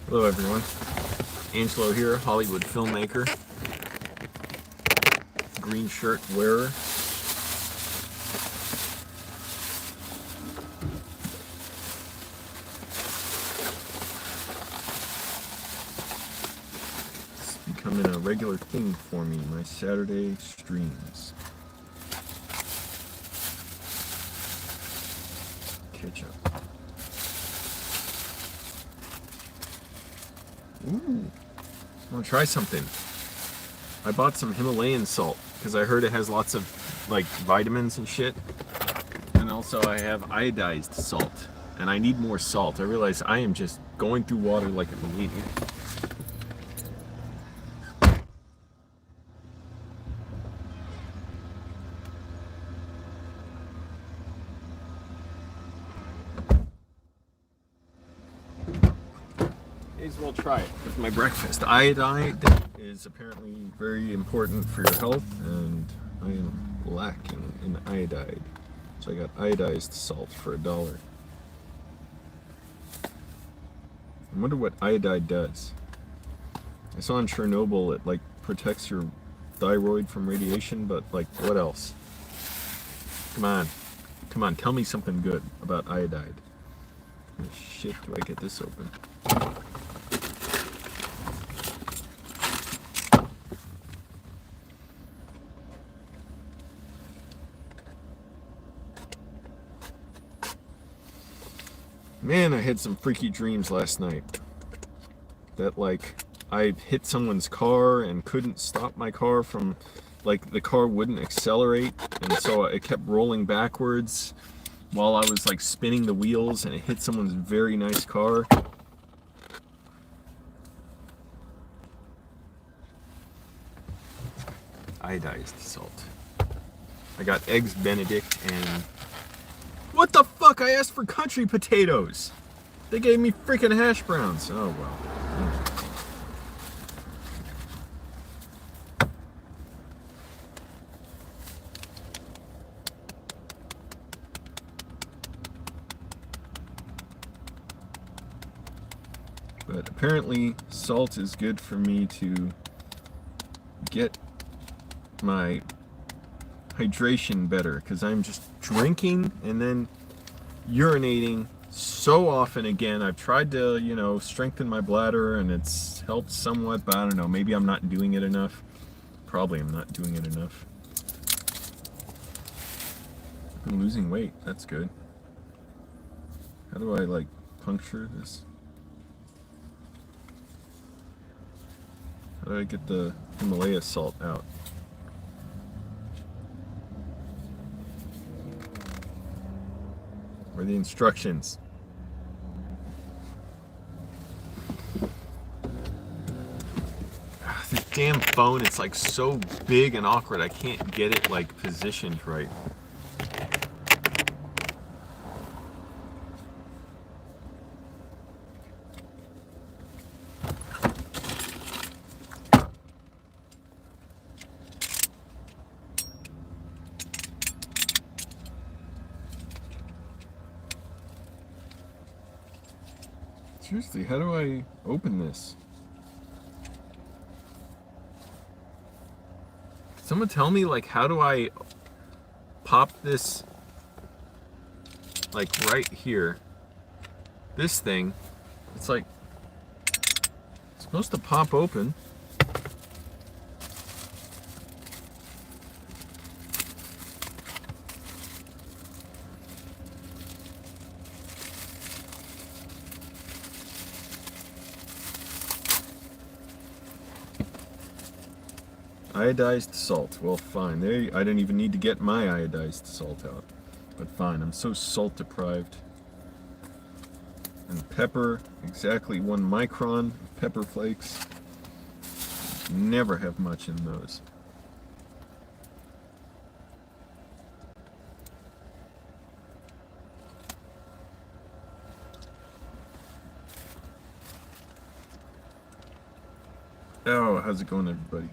Hello everyone, Angelo here, Hollywood filmmaker, green shirt wearer. It's becoming a regular thing for me, my Saturday streams. Ketchup. Ooh, I want to try something. I bought some Himalayan salt because I heard it has lots of like vitamins and shit. And also I have iodized salt and I need more salt. I realize I am just going through water like an idiot. May as well try it with my breakfast. Iodide is apparently very important for your health, and I am lacking in iodide. So I got iodized salt for $1. I wonder what iodide does. I saw in Chernobyl it like protects your thyroid from radiation, but like what else? Come on, tell me something good about iodide. How the shit do I get this open? Man, I had some freaky dreams last night. That like I hit someone's car and couldn't stop my car from, like the car wouldn't accelerate, and so it kept rolling backwards while I was like spinning the wheels, and it hit someone's very nice car. Iodized salt. I got eggs Benedict and... What the fuck? I asked for country potatoes. They gave me freaking hash browns. Oh well. But apparently salt is good for me to get my hydration better, because I'm just drinking and then urinating so often again. I've tried to, you know, strengthen my bladder and it's helped somewhat, but I don't know, maybe I'm not doing it enough. Probably I'm not doing it enough. I'm losing weight, that's good. How do I like puncture this? How do I get the Himalaya salt out? Where are the instructions? This damn phone, it's like so big and awkward. I can't get it like positioned right. Seriously, how do I open this? Someone tell me, like, how do I pop this, like, right here? This thing, it's like, it's supposed to pop open. Iodized salt. Well, fine. There, I didn't even need to get my iodized salt out. But fine, I'm so salt deprived. And pepper, exactly 1 micron of pepper flakes. Never have much in those. Oh, how's it going, everybody?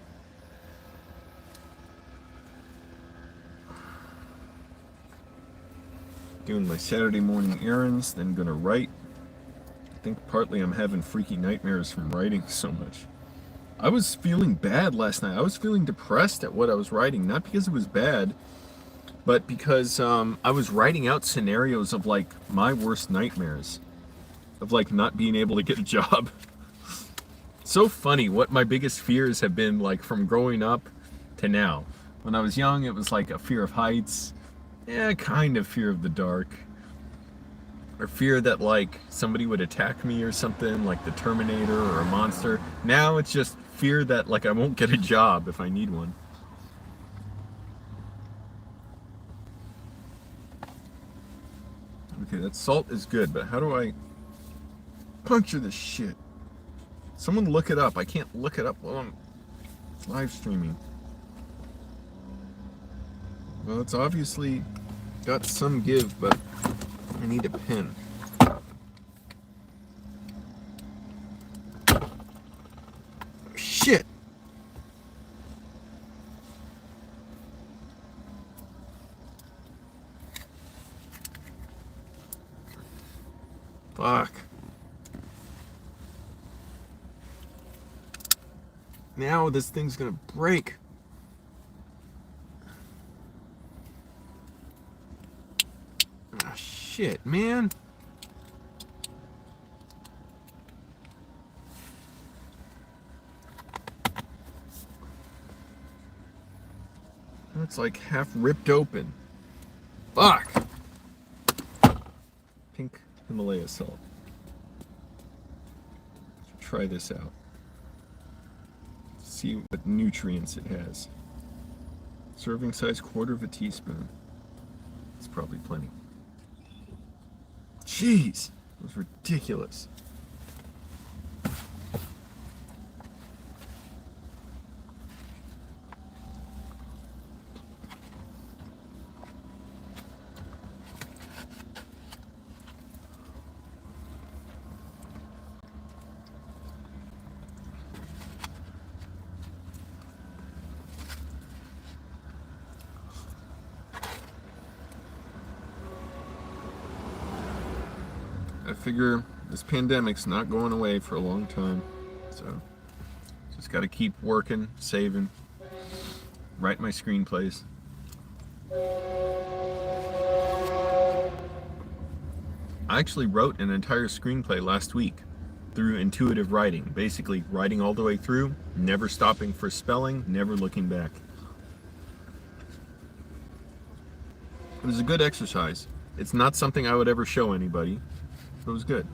Doing my Saturday morning errands, then gonna write. think partly I'm having freaky nightmares from writing so much. I was feeling bad last night. I was feeling depressed at what I was writing, not because it was bad, but because I was writing out scenarios of like my worst nightmares, of like not being able to get a job. So funny what my biggest fears have been, like from growing up to now. When I was young, it was like a fear of heights, kind of fear of the dark, or fear that like somebody would attack me or something, like the Terminator or a monster. Now it's just fear that like I won't get a job if I need one. Okay, that salt is good, but how do I puncture this shit? Someone look it up. I can't look it up while I'm live streaming. Well, it's obviously got some give, but I need a pen. Shit! Fuck. Now this thing's gonna break. Ah, shit, man. It's like half ripped open. Fuck! Pink Himalaya salt. Try this out. See what nutrients it has. Serving size, 1/4 of a teaspoon. It's probably plenty. Jeez, that was ridiculous. I figure this pandemic's not going away for a long time, so just got to keep working, saving, write my screenplays. I actually wrote an entire screenplay last week through intuitive writing, basically writing all the way through, never stopping for spelling, never looking back. It was a good exercise. It's not something I would ever show anybody. It was good.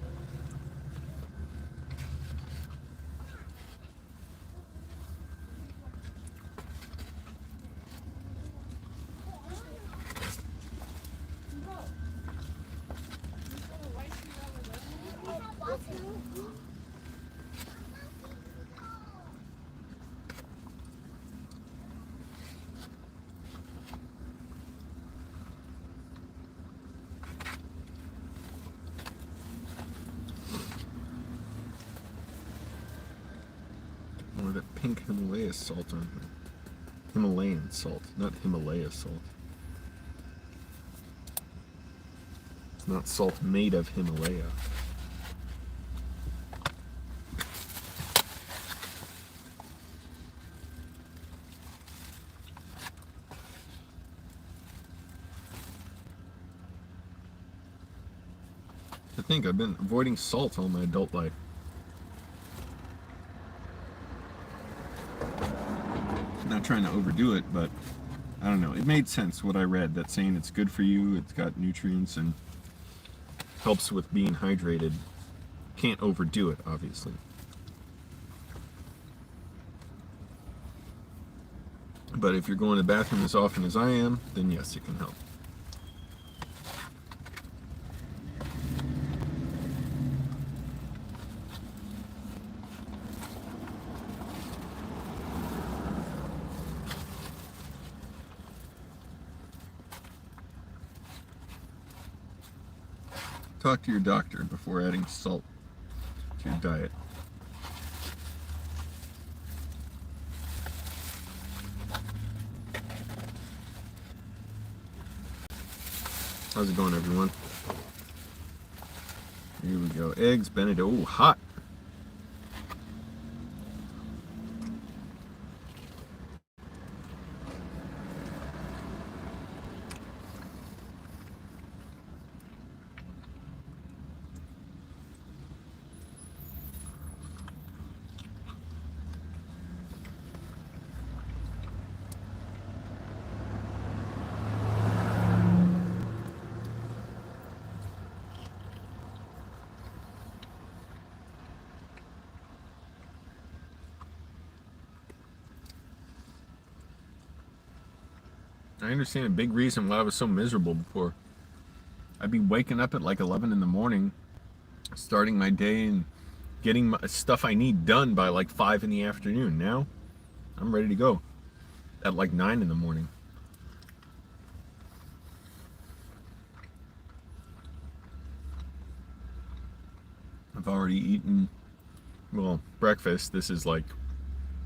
More of that pink Himalaya salt on here. Himalayan salt, not Himalaya salt. It's not salt made of Himalaya. I think I've been avoiding salt all my adult life. Not trying to overdo it, but I don't know. It made sense what I read, that saying it's good for you, it's got nutrients and helps with being hydrated. Can't overdo it, obviously. But if you're going to the bathroom as often as I am, then yes, it can help. Talk to your doctor before adding salt to your diet. How's it going, everyone? Here we go. Eggs Benedict. Oh, hot. I understand a big reason why I was so miserable before. I'd be waking up at like 11 in the morning, starting my day and getting my stuff I need done by like 5 in the afternoon. Now, I'm ready to go at like 9 in the morning. I've already eaten, well, breakfast. This is like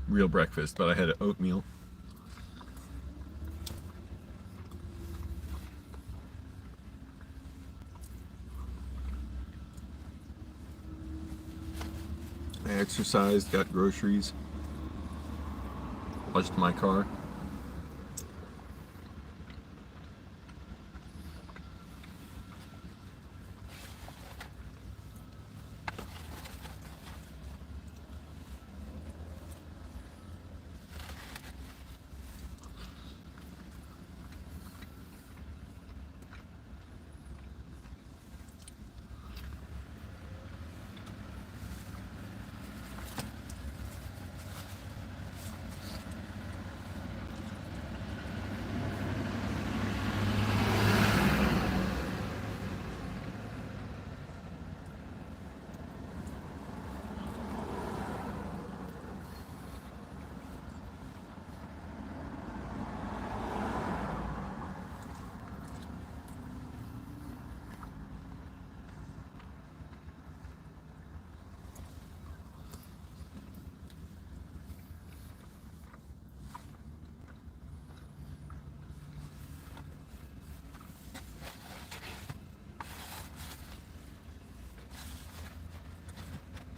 real breakfast, but I had an oatmeal. I exercised, got groceries, washed my car.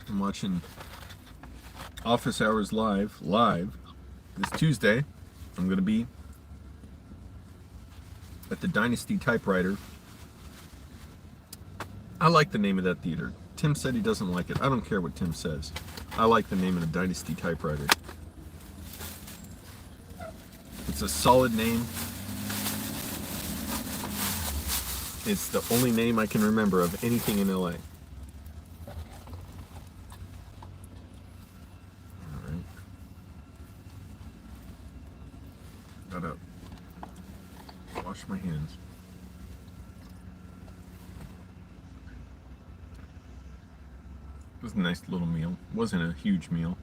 I'm watching Office Hours live this Tuesday. I'm going to be at the Dynasty Typewriter. I like the name of that theater. Tim said he doesn't like it. I don't care what Tim says. I like the name of the Dynasty Typewriter. It's a solid name. It's the only name I can remember of anything in LA. Gotta wash my hands. It was a nice little meal. It wasn't a huge meal.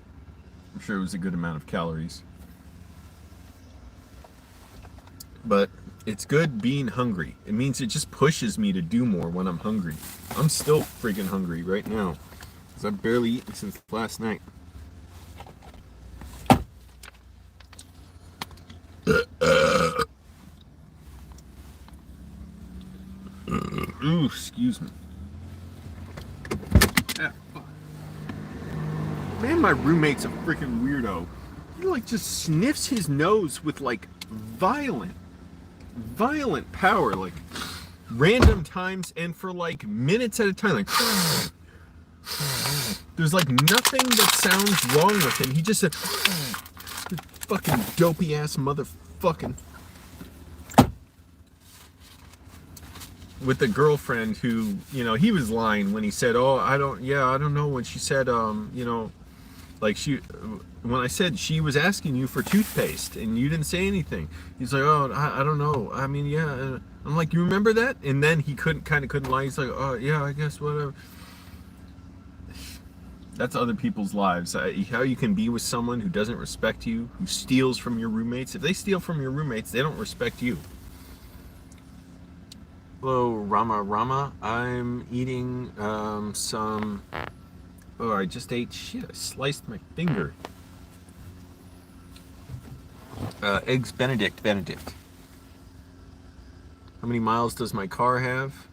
I'm sure it was a good amount of calories. But it's good being hungry. It means it just pushes me to do more when I'm hungry. I'm still freaking hungry right now, because I've barely eaten since last night. Ooh, excuse me. Ah, fuck. Man, my roommate's a freaking weirdo. He like just sniffs his nose with like violent power, like random times and for like minutes at a time. Like there's like nothing that sounds wrong with him. He just said, fucking dopey ass motherfucking. With the girlfriend who, you know, he was lying when he said, oh, I don't know, when she said, you know, like when I said she was asking you for toothpaste and you didn't say anything. He's like, oh, I don't know. I mean, yeah. I'm like, you remember that? And then he couldn't lie. He's like, oh, yeah, I guess, whatever. That's other people's lives. How you can be with someone who doesn't respect you, who steals from your roommates. If they steal from your roommates, they don't respect you. Hello, Rama. I'm eating some... Oh, I just ate shit. I sliced my finger. Eggs Benedict. How many miles does my car have?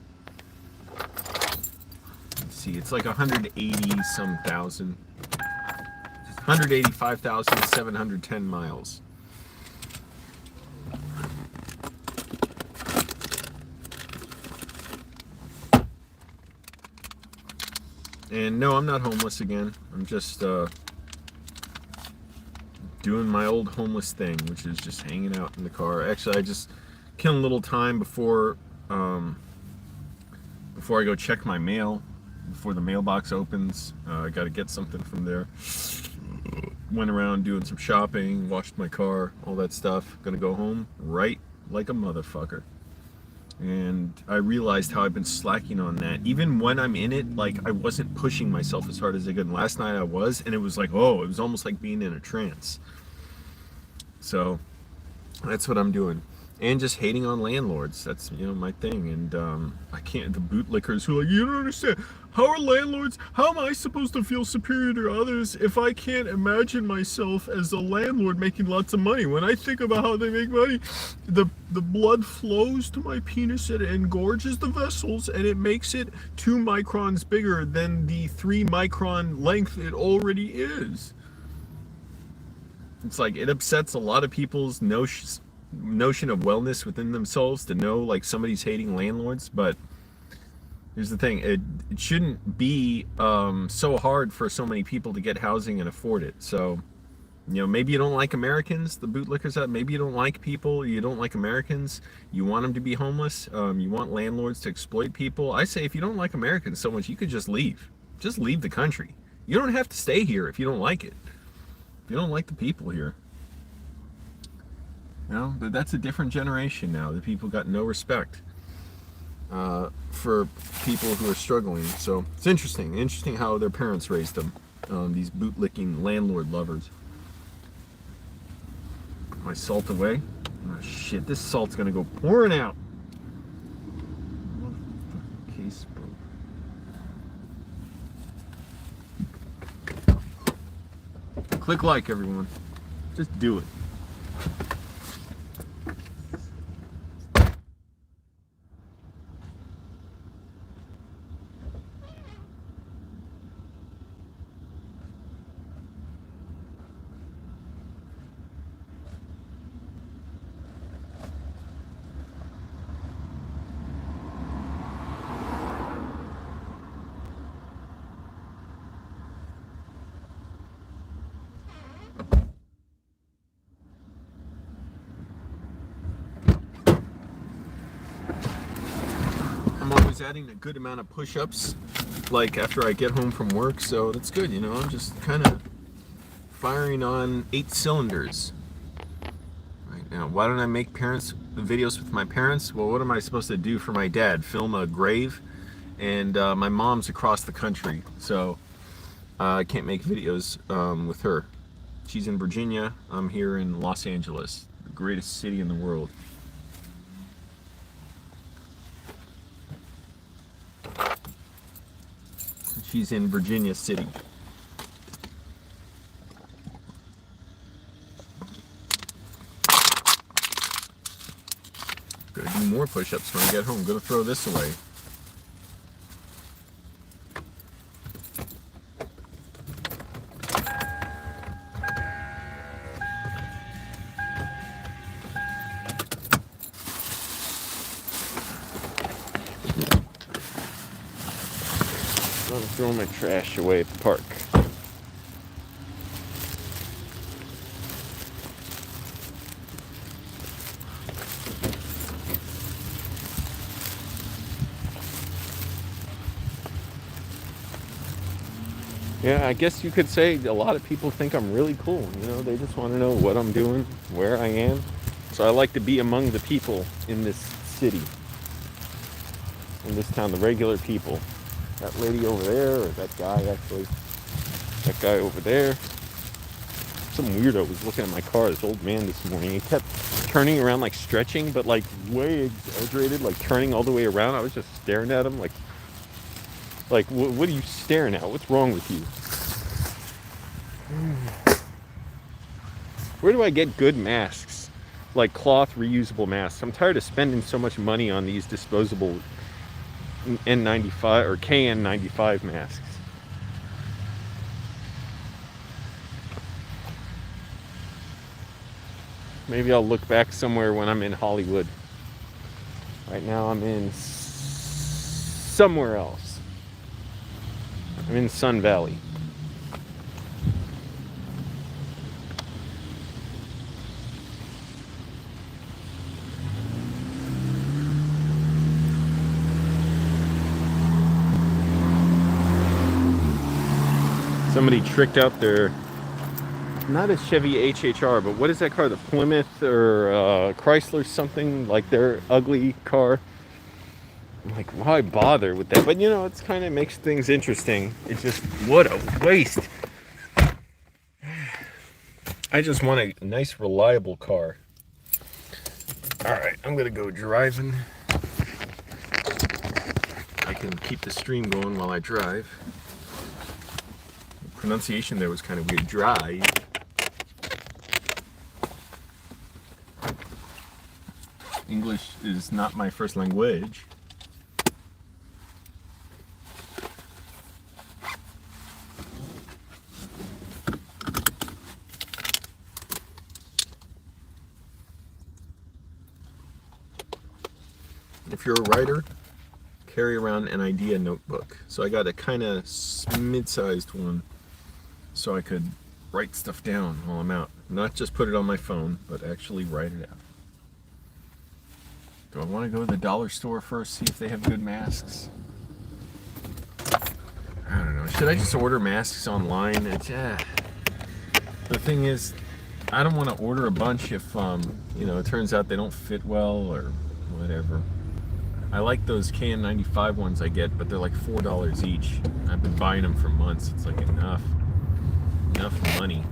Let's see, it's like 180 some thousand. 185,710 miles. And no, I'm not homeless again. I'm just doing my old homeless thing, which is just hanging out in the car. Actually, I just killing a little time before before I go check my mail, before the mailbox opens. I got to get something from there. Went around doing some shopping, washed my car, all that stuff. Gonna go home right like a motherfucker. And I realized how I've been slacking on that. Even when I'm in it, like, I wasn't pushing myself as hard as I could. And last night I was, and it was like, oh, it was almost like being in a trance. So that's what I'm doing. And just hating on landlords. That's, you know, my thing. And I can't, the bootlickers who are like, you don't understand. How are landlords, how am I supposed to feel superior to others if I can't imagine myself as a landlord making lots of money? When I think about how they make money, the blood flows to my penis, it engorges the vessels, and it makes it 2 microns bigger than the 3 micron length it already is. It's like, it upsets a lot of people's notion of wellness within themselves to know, like, somebody's hating landlords. But here's the thing, it shouldn't be so hard for so many people to get housing and afford it. So, you know, maybe you don't like Americans, the bootlickers out, maybe you don't like people, you don't like Americans, you want them to be homeless, you want landlords to exploit people. I say, if you don't like Americans so much, you could just leave. Just leave the country. You don't have to stay here if you don't like it. If you don't like the people here. You know, but that's a different generation now. The people got no respect for people who are struggling. So it's interesting how their parents raised them. These bootlicking landlord lovers. Put my salt away. Oh shit, this salt's gonna go pouring out. Case broke. Click like, everyone. Just do it. Adding a good amount of push-ups like after I get home from work, so that's good. You know, I'm just kind of firing on 8 cylinders right now. Why don't I make videos with my parents? Well, what am I supposed to do for my dad? Film a grave? And my mom's across the country, so I can't make videos with her. She's in Virginia, I'm here in Los Angeles, the greatest city in the world. She's in Virginia City. Gotta do more push-ups when I get home. Gonna throw this away. I'm throwing my trash away at the park. Yeah, I guess you could say a lot of people think I'm really cool. You know, they just want to know what I'm doing, where I am. So I like to be among the people in this city, in this town, the regular people. That lady over there, or that guy actually, that guy over there. Some weirdo was looking at my car, this old man this morning. He kept turning around, like stretching, but like way exaggerated, like turning all the way around. I was just staring at him like what are you staring at? What's wrong with you? Where do I get good masks? Like cloth reusable masks. I'm tired of spending so much money on these disposable N95 or KN95 masks. Maybe I'll look back somewhere when I'm in Hollywood. Right now I'm in somewhere else. I'm in Sun Valley. Somebody tricked out their, not a Chevy HHR, but what is that car? The Plymouth or Chrysler something, like their ugly car. I'm like, why bother with that? But you know, it's kind of makes things interesting. It's just, what a waste. I just want a nice, reliable car. All right, I'm gonna go driving. I can keep the stream going while I drive. The pronunciation there was kind of weird. Drive. English is not my first language. If you're a writer, carry around an idea notebook. So I got a kind of mid-sized one so I could write stuff down while I'm out. Not just put it on my phone, but actually write it out. Do I want to go to the dollar store first, see if they have good masks? I don't know. Should I just order masks online? The thing is, I don't want to order a bunch if, you know, it turns out they don't fit well or whatever. I like those KN95 ones I get, but they're like $4 each. I've been buying them for months. It's like enough money.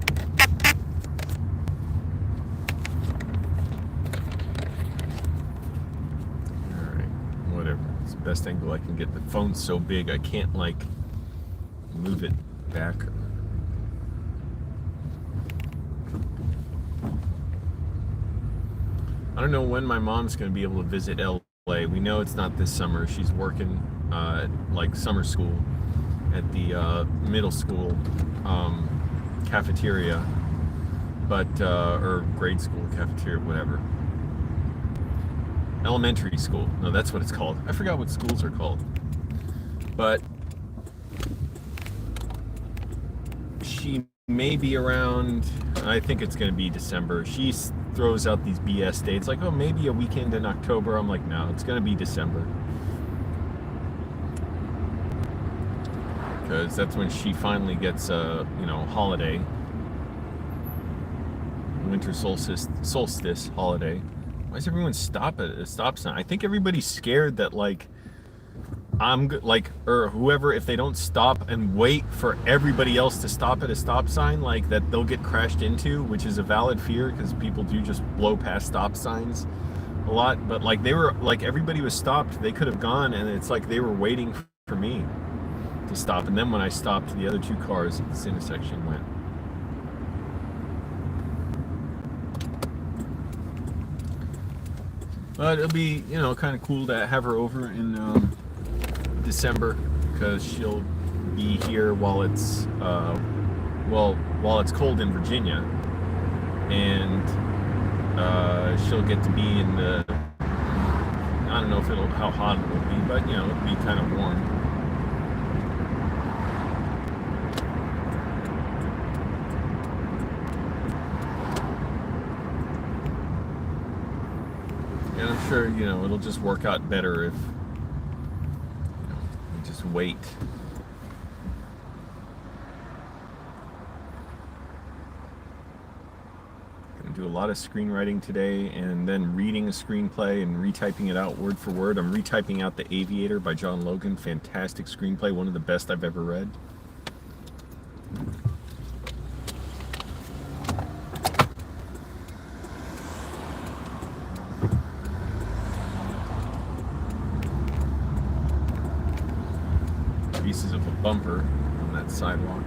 It's the best angle I can get. The phone's so big I can't like move it back. I don't know when my mom's gonna be able to visit LA. We know it's not this summer. She's working like summer school at the middle school cafeteria, but or grade school cafeteria, whatever. Elementary school. No, that's what it's called. I forgot what schools are called. But she may be around, I think it's going to be December. She throws out these BS dates like, oh, maybe a weekend in October. I'm like, no, it's going to be December. Because that's when she finally gets a, you know, holiday. Winter solstice holiday. Why does everyone stop at a stop sign? I think everybody's scared that like or whoever, if they don't stop and wait for everybody else to stop at a stop sign, like that they'll get crashed into, which is a valid fear because people do just blow past stop signs a lot. But like they were like everybody was stopped, they could have gone, and it's like they were waiting for me to stop. And then when I stopped, the other two cars at this intersection went. But it'll be, you know, kind of cool to have her over in December because she'll be here while it's while it's cold in Virginia, and she'll get to be in the, I don't know if how hot it will be, but you know, it'll be kind of warm. And I'm sure, you know, it'll just work out better if, you know, we just wait. Gonna do a lot of screenwriting today, and then reading a screenplay and retyping it out word for word. I'm retyping out The Aviator by John Logan. Fantastic screenplay, one of the best I've ever read. Pieces of a bumper on that sidewalk.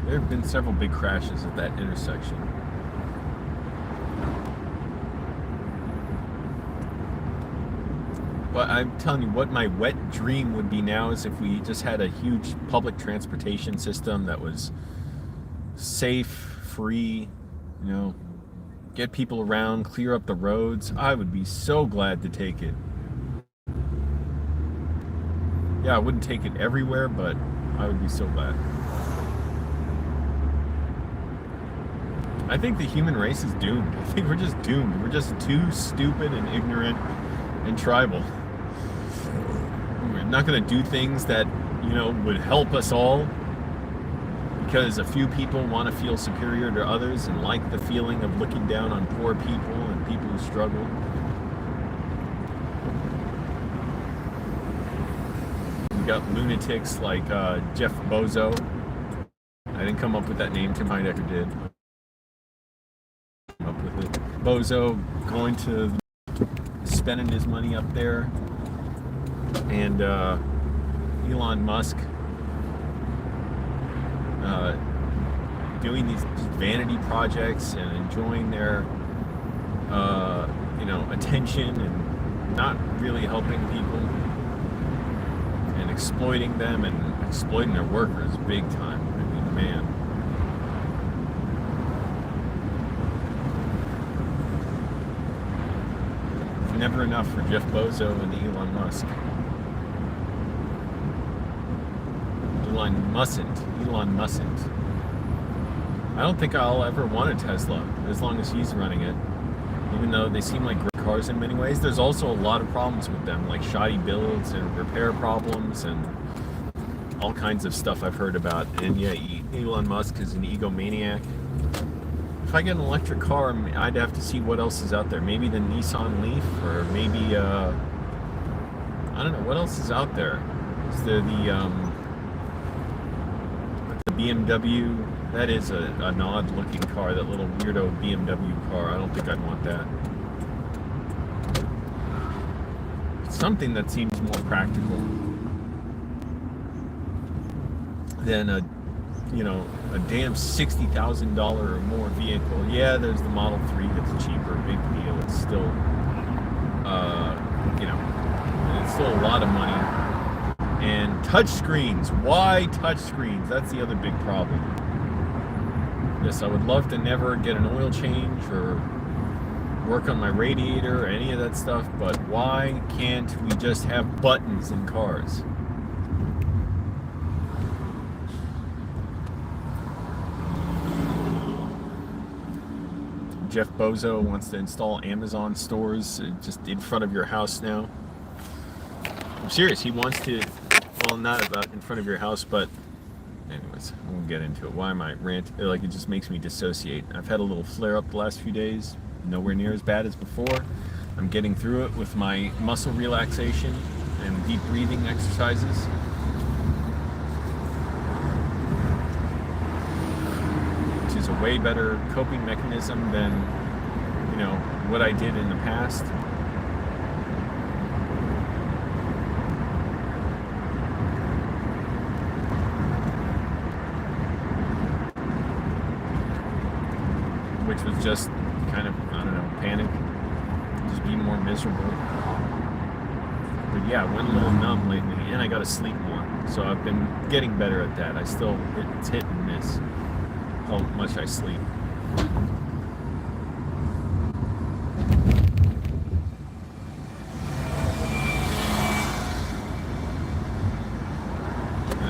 There have been several big crashes at that intersection. But I'm telling you, what my wet dream would be now is if we just had a huge public transportation system that was safe, free, you know, get people around, clear up the roads. I would be so glad to take it. Yeah, I wouldn't take it everywhere, but I would be so glad. I think the human race is doomed. I think we're just doomed. We're just too stupid and ignorant and tribal. We're not going to do things that, you know, would help us all because a few people want to feel superior to others and like the feeling of looking down on poor people and people who struggle. We got lunatics like Jeff Bozo. I didn't come up with that name. Tim Heidecker did. Up with it. Bozo going to spending his money up there, and Elon Musk doing these vanity projects and enjoying their you know, attention and not really helping people and exploiting them and exploiting their workers big time. I mean, man. Never enough for Jeff Bozo and Elon Musk. Elon mustn't. I don't think I'll ever want a Tesla as long as he's running it. Even though they seem like great cars in many ways, there's also a lot of problems with them, like shoddy builds and repair problems and all kinds of stuff I've heard about. And yeah, Elon Musk is an egomaniac. If I get an electric car, I'd have to see what else is out there. Maybe the Nissan Leaf, or maybe I don't know what else is out there. Is there the BMW? That is an odd-looking car. That little weirdo BMW car. I don't think I'd want that. It's something that seems more practical than a, you know, a damn $60,000 or more vehicle. Yeah, there's the Model 3 that's cheaper, big deal. It's still, you know, it's still a lot of money. And touchscreens. Why touchscreens? That's the other big problem. Yes, I would love to never get an oil change or work on my radiator or any of that stuff, but why can't we just have buttons in cars? Jeff Bozo wants to install Amazon stores just in front of your house now. I'm serious, he wants to, well, not about in front of your house, but anyways, I won't get into it. Why am I ranting? Like, it just makes me dissociate. I've had a little flare-up the last few days, nowhere near as bad as before. I'm getting through it with my muscle relaxation and deep breathing exercises. Which is a way better coping mechanism than, you know, what I did in the past. Which was just kind of, I don't know, panic, just be more miserable. But yeah, I went a little numb lately, and I got to sleep more. So I've been getting better at that. It's hit and miss how much I sleep.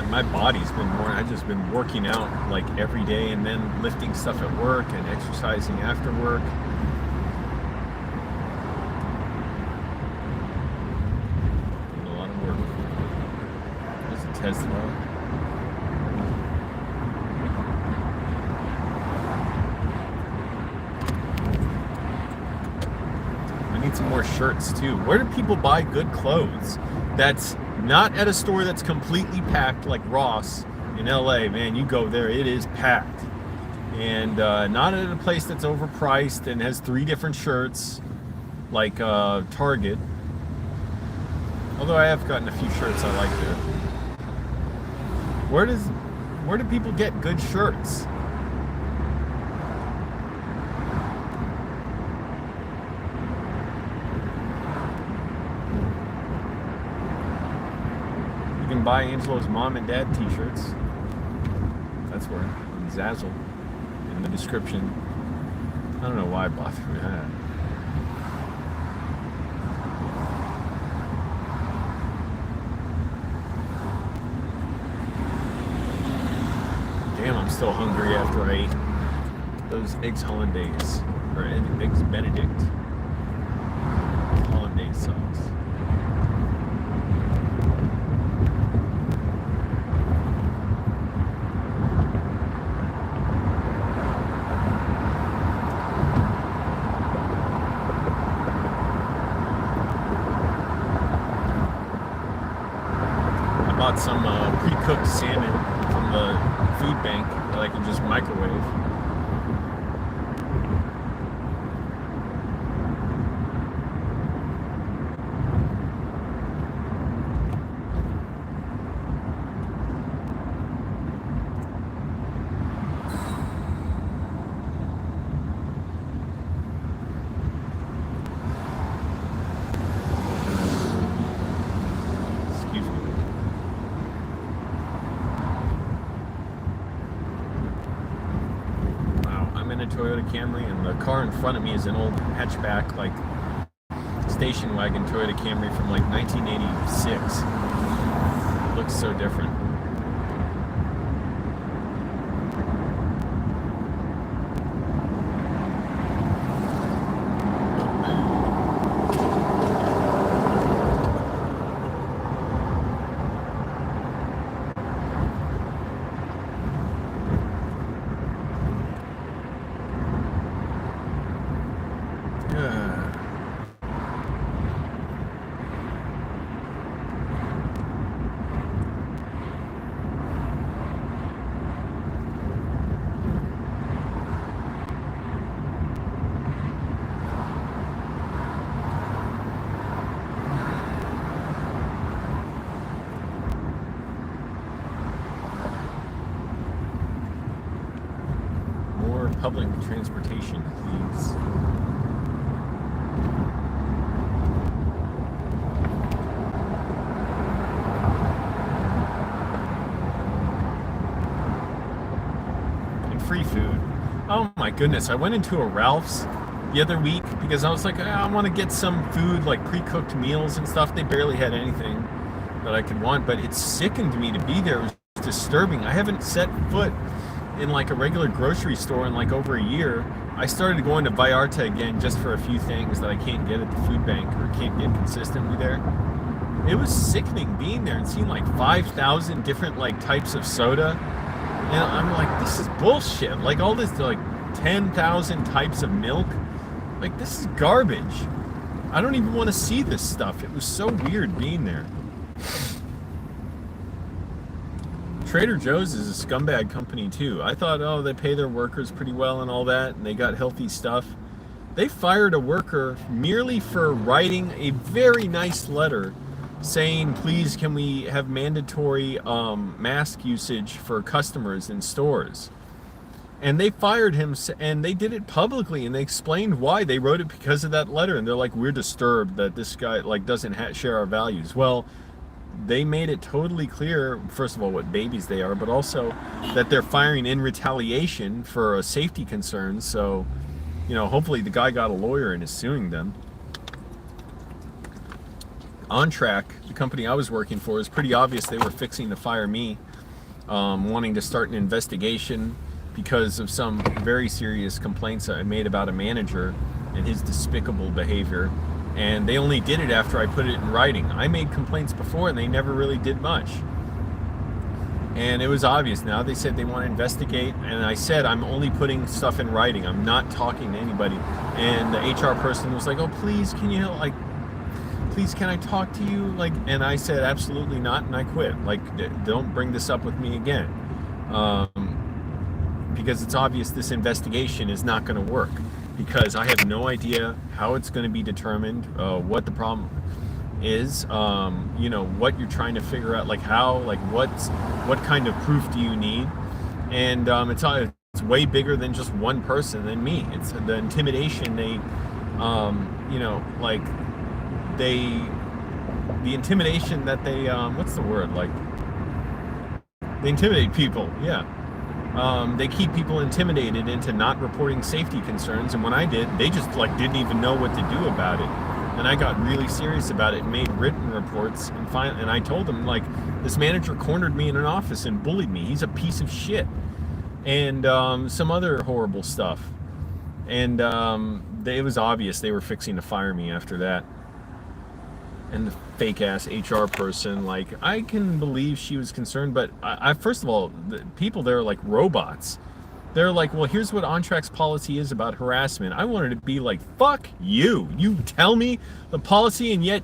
My body's been more, I've just been working out like every day and then lifting stuff at work and exercising after work. Doing a lot of work. There's a Tesla. I need some more shirts too. Where do people buy good clothes? That's not at a store that's completely packed like Ross in LA, man. You go there, it is packed. And not at a place that's overpriced and has 3 different shirts like Target. Although I have gotten a few shirts I like there. Where do people get good shirts? can buy Angelo's mom and dad t-shirts. That's where, on Zazzle, in the description. I don't know why I bothered with that. Damn, I'm still hungry after I ate those eggs hollandaise, or eggs benedict hollandaise sauce. I bought some pre-cooked salmon from the food bank that I can just microwave. Toyota Camry, and the car in front of me is an old hatchback, like station wagon Toyota Camry from like 1986. It looks so different. Public transportation, please. And free food. Oh my goodness, I went into a Ralph's the other week because I was like, I want to get some food, like pre-cooked meals and stuff. They barely had anything that I could want, but it sickened me to be there. It was disturbing. I haven't set foot in like a regular grocery store in like over a year. I started going to Vallarta again just for a few things that I can't get at the food bank or can't get consistently there. It was sickening being there and seeing like 5,000 different like types of soda. And I'm like, this is bullshit. Like all this, like 10,000 types of milk. Like this is garbage. I don't even want to see this stuff. It was so weird being there. Trader Joe's is a scumbag company too. I thought, oh, they pay their workers pretty well and all that, and they got healthy stuff. They fired a worker merely for writing a very nice letter saying, please, can we have mandatory mask usage for customers in stores? And they fired him, and they did it publicly, and they explained why. They wrote it because of that letter, and they're like, we're disturbed that this guy like doesn't share our values. Well, they made it totally clear, first of all, what babies they are, but also that they're firing in retaliation for safety concerns. So, you know, hopefully the guy got a lawyer and is suing them. On Track, the company I was working for, is pretty obvious they were fixing to fire me, wanting to start an investigation because of some very serious complaints that I made about a manager and his despicable behavior. And they only did it after I put it in writing. I made complaints before and they never really did much. And it was obvious. Now they said they want to investigate, and I said I'm only putting stuff in writing. I'm not talking to anybody. And the HR person was like, oh, please, can you help? Like, please, can I talk to you? Like, and I said absolutely not, and I quit. Like, don't bring this up with me again. Because it's obvious this investigation is not going to work. Because I have no idea how it's going to be determined, what the problem is, you know, what you're trying to figure out, like how, like what kind of proof do you need? And it's way bigger than just one person than me. It's the intimidation. They, you know, like they the intimidation that they, what's the word, like, they intimidate people, yeah. They keep people intimidated into not reporting safety concerns, and when I did, they just like didn't even know what to do about it. And I got really serious about it and made written reports, and I told them, like, this manager cornered me in an office and bullied me. He's a piece of shit. And some other horrible stuff. And it was obvious they were fixing to fire me after that. And the fake ass HR person, like, I can believe she was concerned, but I first of all, the people there are like robots. They're like, well, here's what OnTrack's policy is about harassment. I wanted to be like, fuck you. You tell me the policy, and yet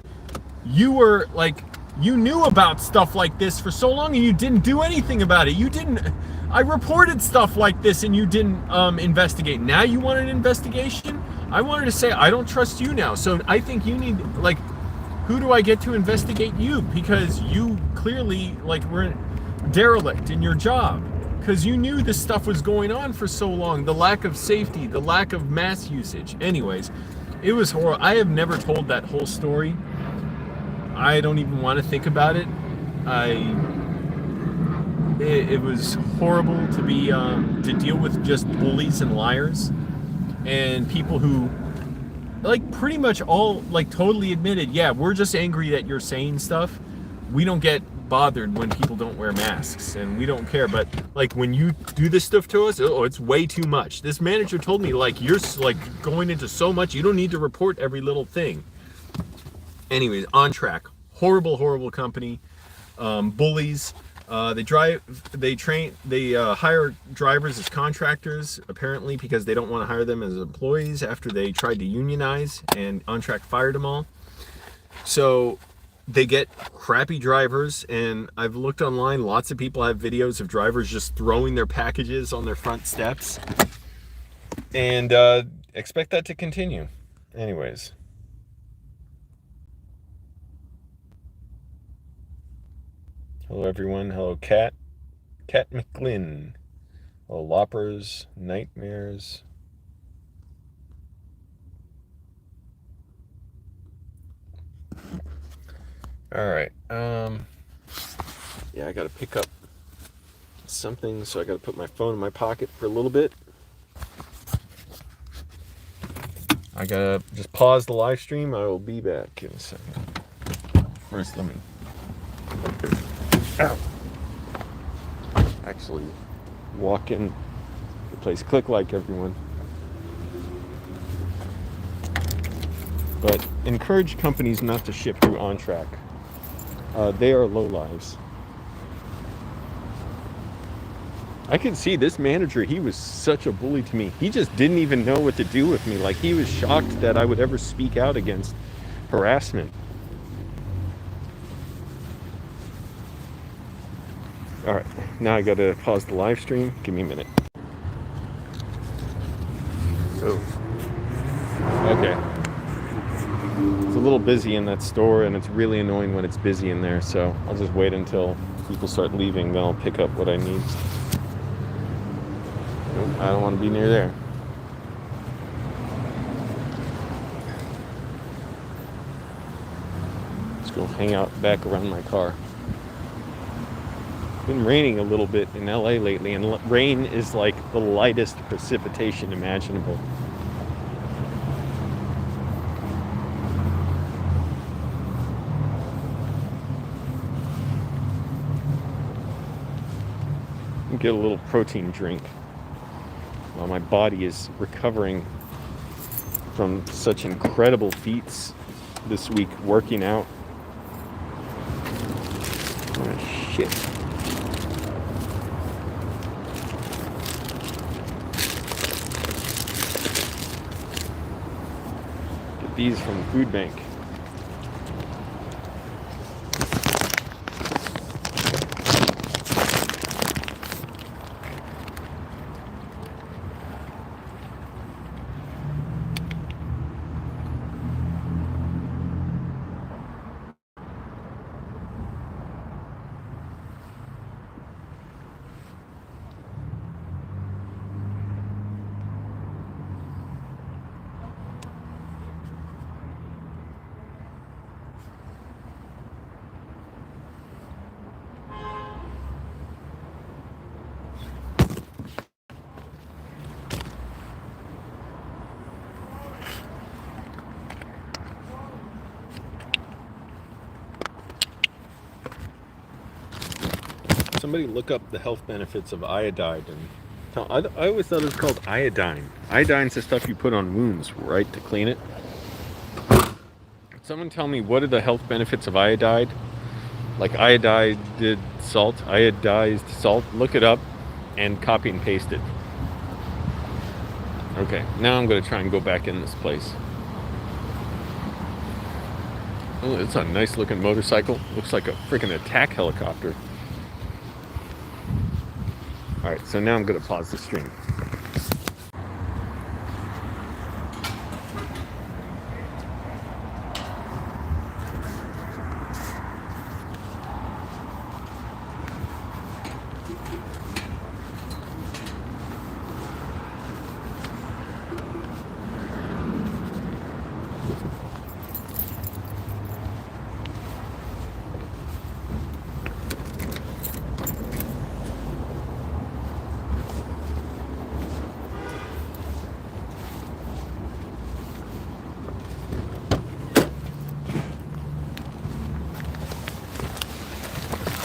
you were like, you knew about stuff like this for so long and you didn't do anything about it. You didn't. I reported stuff like this and you didn't investigate. Now you want an investigation? I wanted to say, I don't trust you now. So I think you need, like, who do I get to investigate you? Because you clearly, like, were derelict in your job. Because you knew this stuff was going on for so long. The lack of safety, the lack of mass usage. Anyways, it was horrible. I have never told that whole story. I don't even want to think about it. It was horrible to be to deal with just bullies and liars and people who, like, pretty much all, like, totally admitted, yeah, we're just angry that you're saying stuff. We don't get bothered when people don't wear masks, and we don't care. But, like, when you do this stuff to us, oh, it's way too much. This manager told me, like, you're, like, going into so much, you don't need to report every little thing. Anyways, OnTrack, horrible company. Bullies. They hire drivers as contractors, apparently, because they don't want to hire them as employees after they tried to unionize, and OnTrack fired them all. So they get crappy drivers, and I've looked online, lots of people have videos of drivers just throwing their packages on their front steps, and expect that to continue. Anyways. Hello everyone. Hello Kat McGlynn. Hello Loppers, Nightmares. Alright. Yeah, I gotta pick up something, so I gotta put my phone in my pocket for a little bit. I gotta just pause the live stream. I will be back in a second. First, let me actually walk in the place. Click like, everyone. But encourage companies not to ship through OnTrack. They are lowlives. I can see this manager, he was such a bully to me. He just didn't even know what to do with me. Like, he was shocked that I would ever speak out against harassment. All right, now I gotta pause the live stream. Give me a minute. Oh, okay. It's a little busy in that store, and it's really annoying when it's busy in there, so I'll just wait until people start leaving, then I'll pick up what I need. Nope, I don't want to be near there. Let's go hang out back around my car. It's been raining a little bit in LA lately, and rain is like the lightest precipitation imaginable. Get a little protein drink while my body is recovering from such incredible feats this week working out. Oh, shit. Get these from the food bank. somebody look up the health benefits of iodide. And I always thought it was called iodine. Iodine's the stuff you put on wounds, right, to clean it. Someone tell me, what are the health benefits of iodide? Like iodized salt. Look it up and copy and paste it. Okay, now I'm going to try and go back in this place. Oh, it's a nice looking motorcycle. Looks like a freaking attack helicopter. Alright, so now I'm going to pause the stream.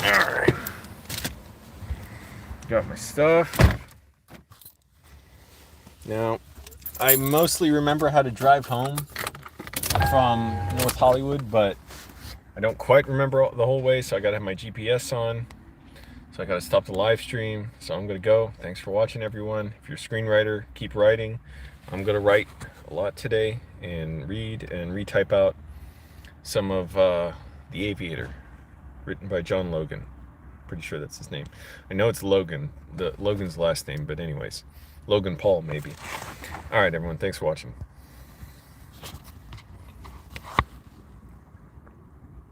Alright. Got my stuff. Now, I mostly remember how to drive home from North Hollywood, but I don't quite remember the whole way, so I gotta have my GPS on. So I gotta stop the live stream. So I'm gonna go. Thanks for watching, everyone. If you're a screenwriter, keep writing. I'm gonna write a lot today and read and retype out some of The Aviator, written by John Logan. Pretty sure that's his name. I know it's Logan, Logan's last name, but anyways, Logan Paul maybe. All right, everyone, thanks for watching.